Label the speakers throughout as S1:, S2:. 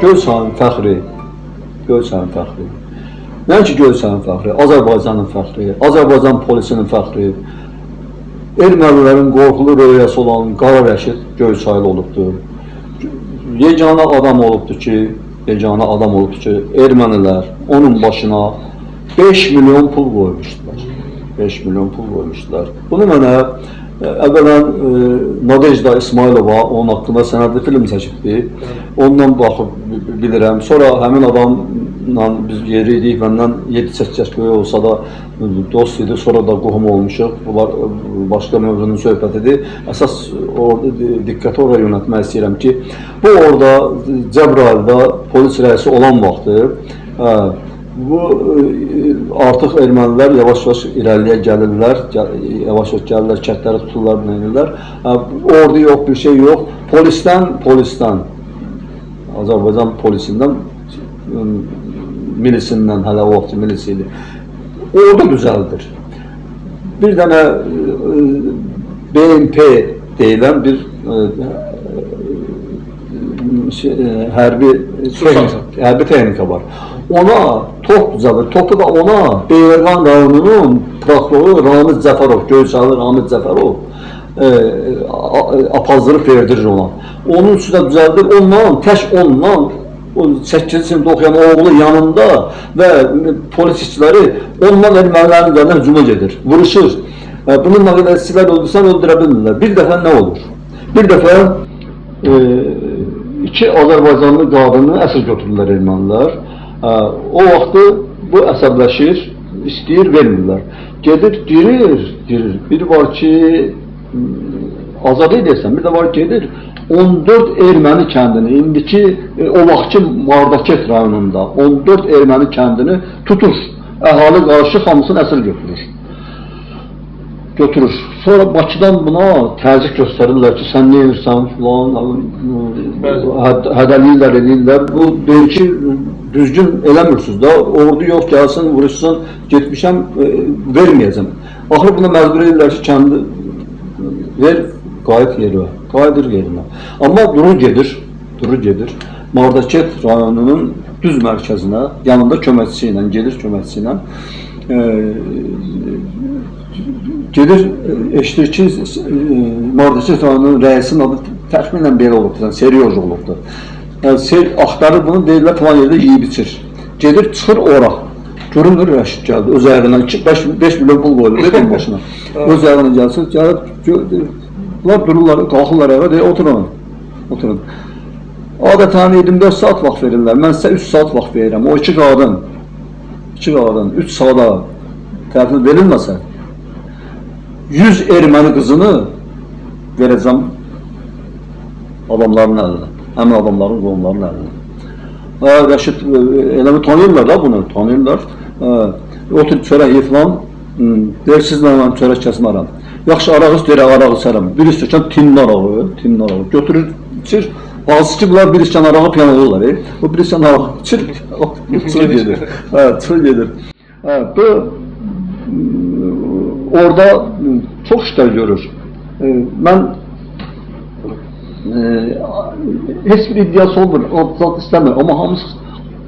S1: Göyçayın fəxri, Göyçayın fəxri. Nəinki Göyçayın fəxri, Azərbaycanın fəxri, Azərbaycan polisinin fəxri. Ermənilərin qorxulu röyəsi olan Qara Rəşid Göyçaylı olubdur. Yeganə adam olubdur ki, ermənilər onun başına 5 milyon pul qoymuşdular. 5 milyon pul qoymuşdular. Bunu mənə əvvələn Nadejda İsmailova onun haqqında sənədli film çəkibdi. Ondan baxıb bilirəm. Sonra həmin adamla biz yeri idik, məndən 7-8 yaş böyük olsa da dost idi, sonra da qohum olmuşuq. Bunlar başqa mövzunun söhbətidir. Əsas diqqəti oraya yönətmək istəyirəm ki, bu orada Cəbrayılda polis rəisi olan vaxtı bu artıq ermənilər yavaş-yavaş irəliyə gəlirlər, yavaş-yavaş gəlirlər, kətləri tuturlar, neyirlər. Ordu yox, bir şey yox. Polisdən, Azərbaycan polisindən, milisindən, hələ o vaxt milisi idi. Ordu düzəldir. Bir dənə BMP deyilən bir hərbi texnika var. Ona top düzəldir. Topu da ona Beyləqan rayonunun prokuroru Ramiz Cəfərov, Göyçaylı Ramiz Cəfərov apazdırıb verdirir ona. Onun üstünə düzəldir. Ondan 8-ci sinifdə oxuyan oğlu yanında və polis işçiləri ondan ermənilərin üzərindən hücuma gedir, vuruşur. Bununla qədər işçilər öldürsən öldürə bilmirlər. Bir dəfə nə olur? Bir dəfə 2 Azərbaycanlı qadını əsir götürürlər ermənilər. O vaxtı bu əsəbləşir, istəyir, vermirlər. Gedir, girir. Bir var ki, azad edirsən, bir də var gedir. 14 erməni kəndini, indiki o vaxtki Mardaket rayonunda 14 erməni kəndini tutur. Əhali qarşı hamısını əsir götürür. Sonra Bakıdan buna təzyiq göstərirlər ki, sən nə edirsən filan, hədəliyirlər, edirlər. Bu deyir ki, düzgün eləmirsiniz da, ordu yox, gəlsin, vuruşsun, getmişəm, verməyəcəm. Axır buna məcbur edirlər ki, kəndi ver, qayıdır yerinə. Amma durur gedir. Mardaket rayonunun düz mərkəzinə, yanında köməkçisi ilə, gedir köməkçisi ilə. Gedir, eşitir ki, Mardaket rayonunun rəisinin adı təxminən belə olubdur, Seryoz olubdur. Axtarır bunu, deyirlər, falan yerdə yiyib içir. Gedir, çıxır ora. Görünür, Rəşid gəldi, öz ayağından 5 milyon pul qoyulur, dedim başına. Öz ayağına gəlsin, gəlir, bunlar dururlar, qalxırlar ayağa, deyir, oturun. Adətən 24 saat vaxt verirlər, mən sizə 3 saat vaxt verirəm. O 2 qadın, 3 saata tərəfini verilməsə, 100 erməni qızını verəcəm adamların əlinə, həmin adamların qolunların əlinə. Rəşid, eləmi tanıyırlar da bunu, otur çörək yetilan, deyir, sizlə mən çörək kəsmərəm. Yaxşı, arağı deyirək, arağı sərəm. Bir istəkən tinin arağı, götürür, içir. Bazısı ki, bunlar bir istəkən arağı piyan olurlar. O bir istəkən arağı içir, çıxır gedir. Bu, orada çox işlər görür. Mən heç bir iddiası olmur, zat istəmir. Amma hamısı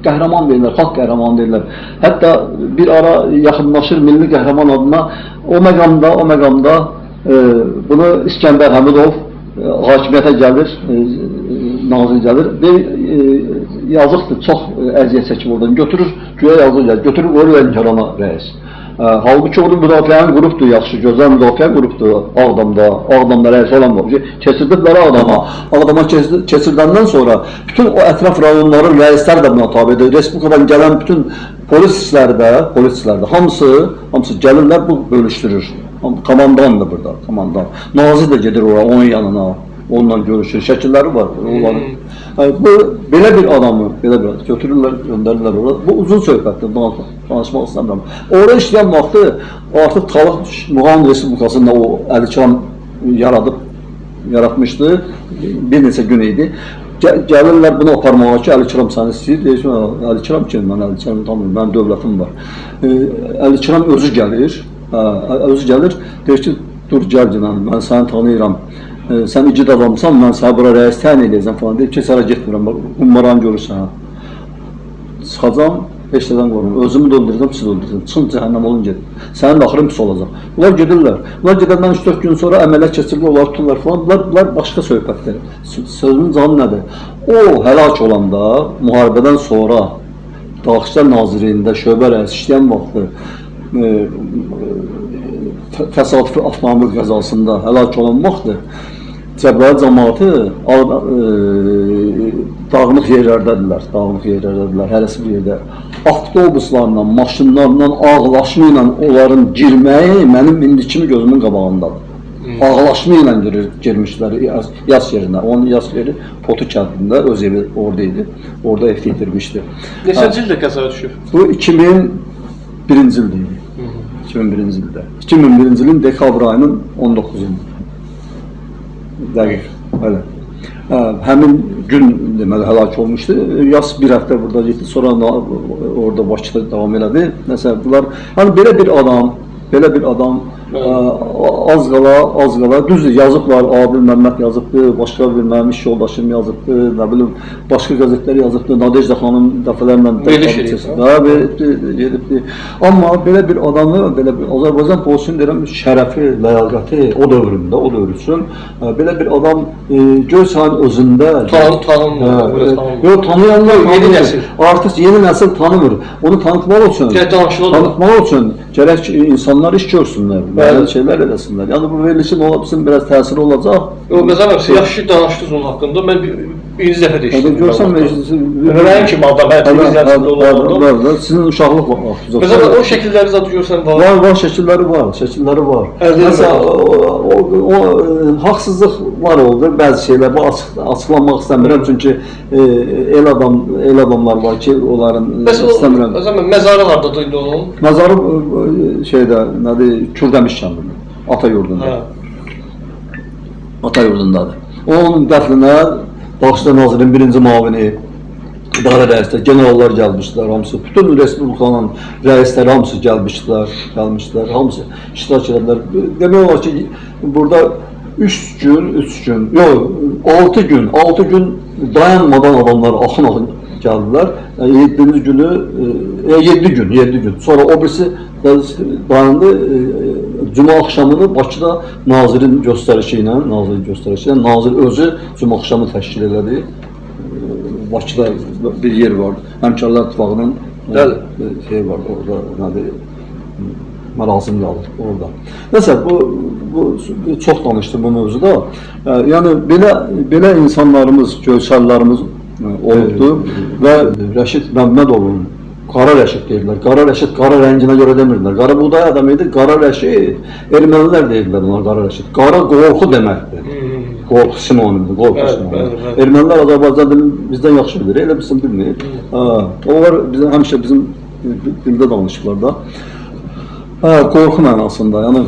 S1: qəhrəman deyirlər, xalq qəhrəman deyirlər. Hətta bir ara yaxınlaşır milli qəhrəman adına. O məqamda bunu İskəndər Həmidov hakimiyyətə gəlir, nazir gəlir və yazıqdır, çox əziyyət çəkib oradan götürür, güya yazıq gəlir, götürür, qoyur Lənkərana rəis. Halbuki onun müdafiəni qrupdur, yaxşı, gözəl müdafiə qrupdur Ağdamda rəis olan var. Keçirdiblər Ağdama keçirdəndən sonra bütün o ətraf rayonların rəisləri də buna tabidir. Respublikadan gələn bütün polisləri də hamısı gəlirlər, bu bölüşdürür. Komandandır burada, komandan. Nazir də gedir oraya, onun yanına, onunla görüşür, şəkilləri var. Bu, belə bir adamı götürürlər, göndərirlər oraya. Bu uzun söhbətdir, danışmaq istəmirəm. Orada işləyən vaxtı artıq Talıq Muğam Respublikasında o Əlikiram yaratmışdı, bir neçə gün idi. Gəlirlər bunu aparmağa ki, Əlikiram səni istəyir, deyir ki, Əlikiram kim, mən Əlikiramı tanımıyorum, mənim dövlətim var. Əlikiram özü gəlir, deyir ki, dur gəl günən, mən səni tanıyıram. sən igid adamsan, mən sənə bura rəis təyin edəcəm falan deyib ki, sənə getmirəm, ummaran görürsən. Çıxacam, eşlədən qorum, özümü də öldürəcəm, siz öldürəcəm, çıxın cəhənnəm olun gedin. Sənin də axırın pis olacaq. Bunlar gedirlər. Bunlar gedəndən 3-4 gün sonra əməliyyat keçirirlər, onlar tuturlar falan. Bunlar başqa söhbətdir. Sözümün canı nədir? O həlak olanda, müharibədən sonra Daxillər Nazirliyində şöbə rəisi işləyən vaxtı təsadüfi avtomobil qəzasında həlak olan vaxtı Cəbrayıl cəmaatı dağınıq yerlərdədirlər, hərəsi bir yerdə. Avtobuslarla, maşınlarla, ağlaşma ilə onların girməyi mənim indikimi gözümün qabağındadır. Ağlaşma ilə girmişlər yas yerinə. Onun yas yeri Potu kəndində, öz evi orada idi. Orada ev getirmişdi.
S2: Neçənci ildə qəzaya düşüb?
S1: Bu 2001-ci ildə idi. 2001-ci ildə. 2001-ci ilin dekabr ayının 19-unda. Dəqiq, öyle. Həmin gün deməli həlak olmuşdu. Yas bir həftə burada getdi, sonra orada Bakıda davam elədi. Məsələn, bunlar, hani belə bir adam az qala, düzdür, yazıblar, Adil Məmməd yazıbdı, başqa bir mənim iş yoldaşım yazıbdı, nə bilim, başqa qəzetlər yazıbdı, Nadejda xanım dəfələrlə gedibdi. Amma belə bir adamı, Azərbaycan polisin deyirəm, şərəfi, ləyaqəti o dövr üçün, belə bir adam Göyçayın özündə tanıyanlar artıq yeni nəsil tanımır. Onu tanıtmaq üçün gərək ki, insanlar iş görsünlər. Böyle şeyler eləsinlər. Yani bu verilişin olabilsin biraz təsiri olacaq.
S2: Mesela yaxşı danışdınız onun haqqında. Ben birinci dəfə deyişdim.
S1: Görsən
S2: Öğren kimi adam televiziyasında olanda.
S1: Sizin uşaqlıq vaxtınızda.
S2: Mesela o şəkilləri zat görsən var.
S1: Var, şəkilləri var. Mesela o haqsızlıqlar oldu, bəzi şeylər. Bu açıqlanmaq istəmirəm çünki el adamlar var ki, onların istəmirəm.
S2: Mesela məzarı hardadır indi onun?
S1: Məzarı şeydə, nədir, Kürdəmiş kəndində, ata yurdundadır. Onun dəfninə Daxillər Nazirinin birinci mavini, idarə rəisləri, generallar gəlmişdilər, hamısı, bütün Respublikanın rəisləri hamısı gəlmişdilər, hamısı iştirak edilər. Demək olar ki, burada 3 gün, 6 gün dayanmadan adamlar axın gəldilər. 7 gün. Sonra o birisi dayandı. Cuma axşamını Bakıda nazirin göstərişi ilə, nazir özü cuma axşamı təşkil elədi. Bakıda bir yer vardı. Həmkarlar İttifaqının şey vardı orada, mərasim qalır orada. Məsələn, bu çox danışdım bu mövzuda. Yəni belə insanlarımız, Göyçaylılarımız olubdu və Rəşid Məmmədovun Qara Rəşid deyirlər. Qara Rəşid qara rənginə görə demirlər. Qara buğday adam idi. Qara Rəşid, ermənilər deyirlər onlar Qara Rəşid. Qara qorxu deməkdir. Qorxu sinonimdir, qorxu sinonimdir. Ermənilər Azərbaycan dilini bizdən yaxşı bilir, elə bilsin bilmir. Onlar həmişə bizim dildə danışırlar da. Qorxu mənasında, yəni